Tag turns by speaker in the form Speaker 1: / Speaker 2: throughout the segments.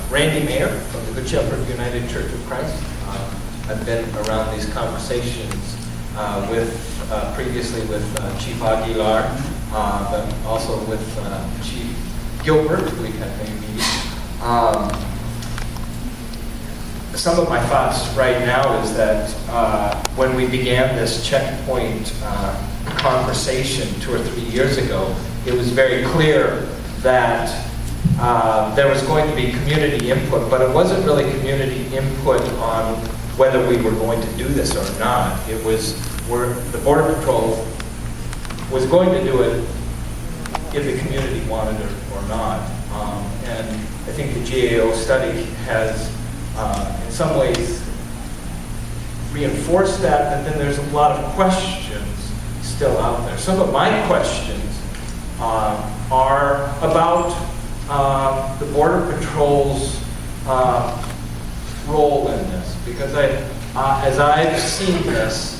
Speaker 1: Randy Mayer from the Good Shepherd United Church of Christ. I've been around these conversations previously with Chief Aguilar, but also with Chief Gilbert. We had many meetings. Some of my thoughts right now is that when we began this checkpoint conversation 2 or 3 years ago, it was very clear that there was going to be community input, but it wasn't really community input on whether we were going to do this or not. It was the Border Patrol was going to do it if the community wanted it or not. And I think the GAO study has in some ways reinforced that, but then there's a lot of questions still out there. Some of my questions are about the Border Patrol's role in this, because as I've seen this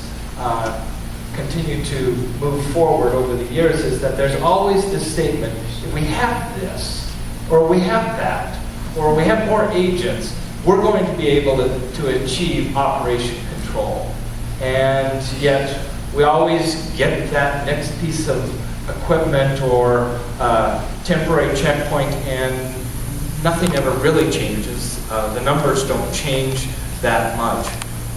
Speaker 1: continue to move forward over the years, is that there's always this statement: if we have this, or we have that, or we have more agents, we're going to be able to achieve operation control. And yet, we always get that next piece of equipment or temporary checkpoint, and nothing ever really changes. The numbers don't change that much.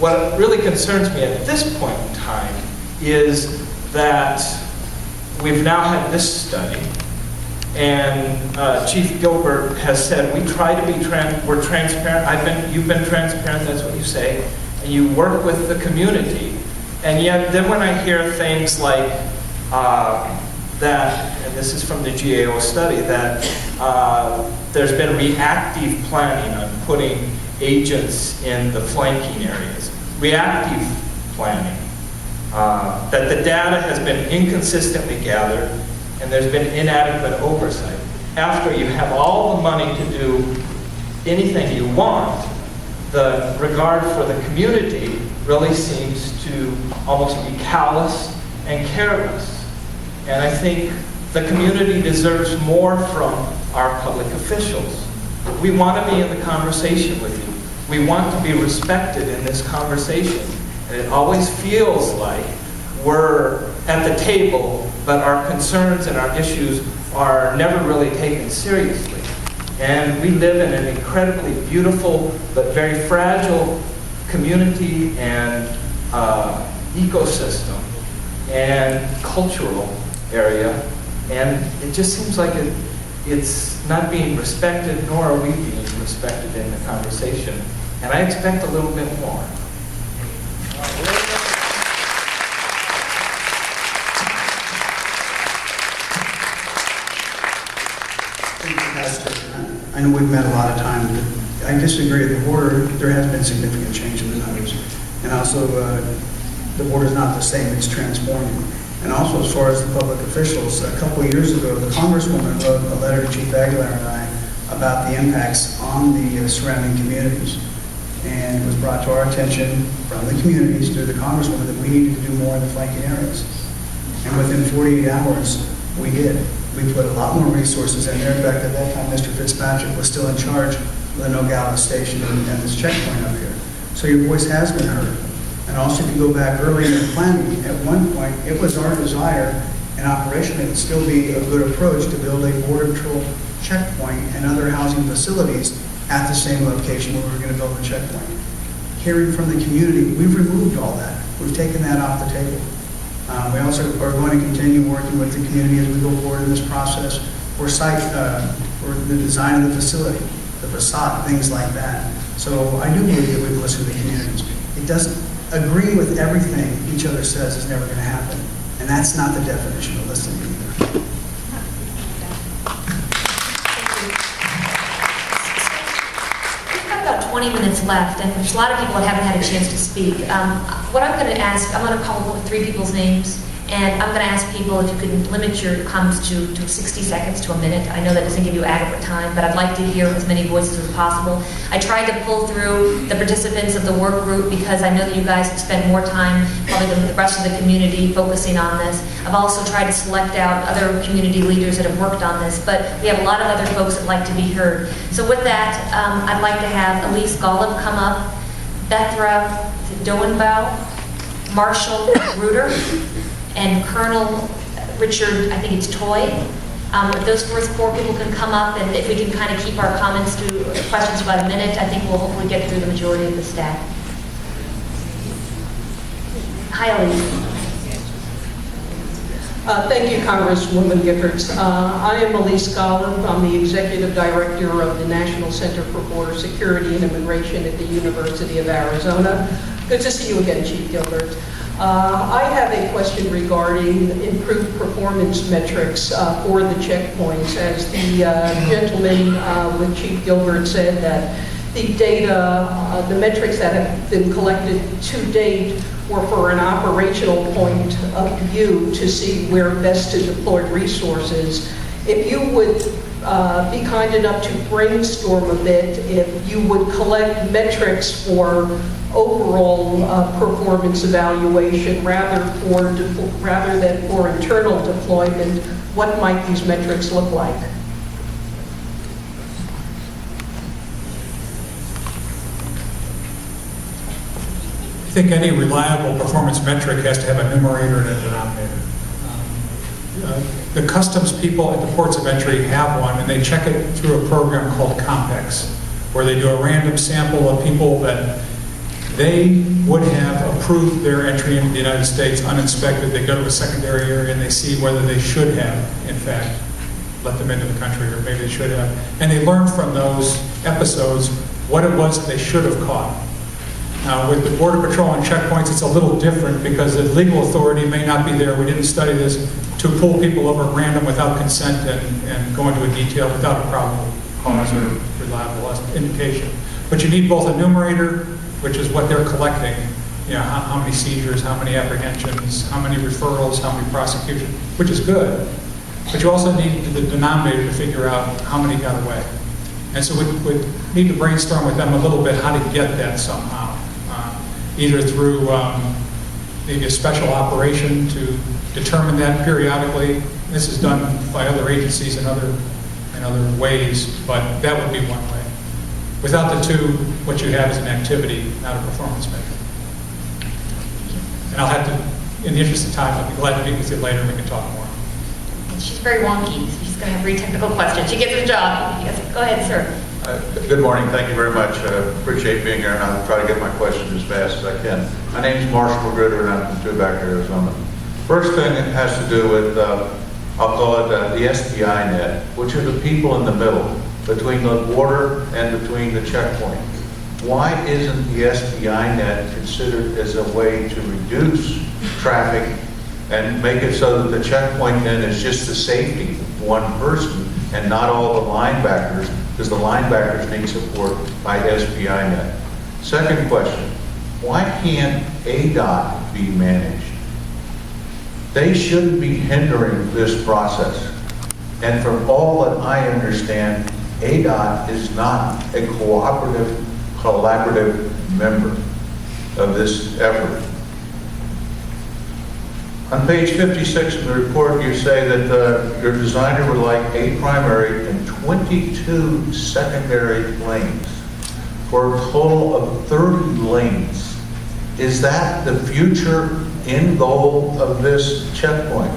Speaker 1: What really concerns me at this point in time is that we've now had this study, and Chief Gilbert has said we try to be we're transparent. You've been transparent. That's what you say, and you work with the community. And yet, then when I hear things like that, and this is from the GAO study, that there's been reactive planning on putting agents in the flanking areas. Reactive planning. That the data has been inconsistently gathered, and there's been inadequate oversight. After you have all the money to do anything you want, the regard for the community really seems to almost be callous and careless. And I think the community deserves more from our public officials. We want to be in the conversation with you. We want to be respected in this conversation. And it always feels like we're at the table, but our concerns and our issues are never really taken seriously. And we live in an incredibly beautiful but very fragile community and ecosystem and cultural area, and it just seems like it's not being respected, nor are we being respected in the conversation. And I expect a little bit more.
Speaker 2: I know we've met a lot of times, but I disagree. The border, there has been significant change in the numbers. And also, the border is not the same, it's transforming. And also, as far as the public officials, a couple of years ago, the Congresswoman wrote a letter to Chief Aguilar and I about the impacts on the surrounding communities. And it was brought to our attention from the communities through the Congresswoman that we needed to do more in the flanking areas. And within 48 hours, we did. We put a lot more resources in there. In fact, at that time, Mr. Fitzpatrick was still in charge of the Nogales station and this checkpoint up here. So your voice has been heard. And also, if you go back early in the planning, at one point, it was our desire, and operationally it would still be a good approach to build a Border Patrol checkpoint and other housing facilities at the same location where we were going to build the checkpoint. Hearing from the community, we've removed all that. We've taken that off the table. We also are going to continue working with the community as we go forward in this process for for the design of the facility, the facade, things like that. So I do believe that we've listened to the communities. It doesn't agree with everything each other says is never going to happen. And that's not the definition of listening either.
Speaker 3: We've got about 20 minutes left, and there's a lot of people that haven't had a chance to speak. What I'm going to ask, I'm going to call 3 people's names, And I'm going to ask people if you could limit your comments to 60 seconds to a minute. I know that doesn't give you adequate time, but I'd like to hear as many voices as possible. I tried to pull through the participants of the work group because I know that you guys have spent more time, probably than the rest of the community, focusing on this. I've also tried to select out other community leaders that have worked on this, but we have a lot of other folks that like to be heard. So with that, I'd like to have Elise Golub come up, Bethra Doenbow, Marshall Reuter, and Colonel Richard, I think it's Toy. If those first four people can come up, and if we can kind of keep our comments to questions about a minute, I think we'll hopefully get through the majority of the staff. Hi, Elise.
Speaker 4: Thank you, Congresswoman Giffords. I am Elise Golub. I'm the Executive Director of the National Center for Border Security and Immigration at the University of Arizona. Good to see you again, Chief Gilbert. I have a question regarding improved performance metrics for the checkpoints. As the gentleman with Chief Gilbert said, that the data, the metrics that have been collected to date were for an operational point of view to see where best to deploy resources. If you would be kind enough to brainstorm a bit, if you would collect metrics for overall performance evaluation rather than for internal deployment, what might these metrics look like?
Speaker 5: I think any reliable performance metric has to have a numerator and a denominator. The customs people at the ports of entry have one, and they check it through a program called COMPEX, where they do a random sample of people that they would have approved their entry into the United States uninspected. They go to a secondary area and they see whether they should have, in fact, let them into the country, or maybe they should have. And they learn from those episodes what it was that they should have caught. Now, with the Border Patrol and checkpoints, it's a little different because the legal authority may not be there. We didn't study this to pull people over at random without consent and go into a detail without a probable cause or reliable indication. But you need both a numerator, which is what they're collecting, you know, how many seizures, how many apprehensions, how many referrals, how many prosecutions, which is good. But you also need the denominator to figure out how many got away. And so we need to brainstorm with them a little bit how to get that somehow. Either through maybe a special operation to determine that periodically. This is done by other agencies in other ways, but that would be one way. Without the two, what you have is an activity, not a performance measure. And I'll have to, in the interest of time, I'll be glad to meet with you later and we can talk more.
Speaker 3: She's very wonky. So she's going to have very technical questions. She gets her job. Yes. Go ahead, sir.
Speaker 6: Good morning. Thank you very much. Appreciate being here, and I'll try to get my questions as fast as I can. My name is Marshall Magruder, and I'm from Tubac, Arizona. First thing it has to do with, I'll call it the SPI net, which are the people in the middle between the border and between the checkpoint. Why isn't the SPI net considered as a way to reduce traffic and make it so that the checkpoint then is just the safety of one person and not all the linebackers, because the linebackers need support by SPI net. Second question, why can't ADOT be managed? They shouldn't be hindering this process. And from all that I understand, ADOT is not a cooperative, collaborative member of this effort. On page 56 of the report, you say that your designer would like 8 primary and 22 secondary lanes for a total of 30 lanes. Is that the future end goal of this checkpoint?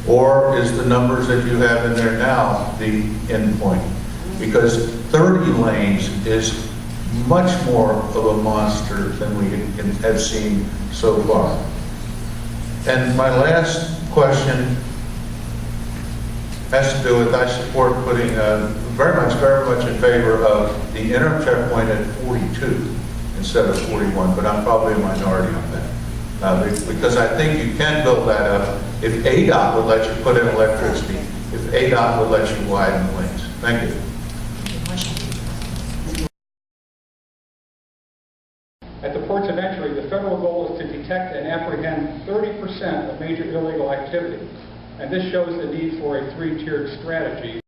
Speaker 6: Or is the numbers that you have in there now the end point? Because 30 lanes is much more of a monster than we have seen so far. And my last question has to do with, I support putting very much in favor of the interim checkpoint at 42 instead of 41, but I'm probably a minority on that. Because I think you can build that up if ADOT would let you put in electricity, if ADOT would let you widen the lanes. Thank you.
Speaker 5: At the ports of entry, the federal goal is to detect and apprehend
Speaker 7: 30% of major illegal activity. And this shows the need for a three-tiered strategy.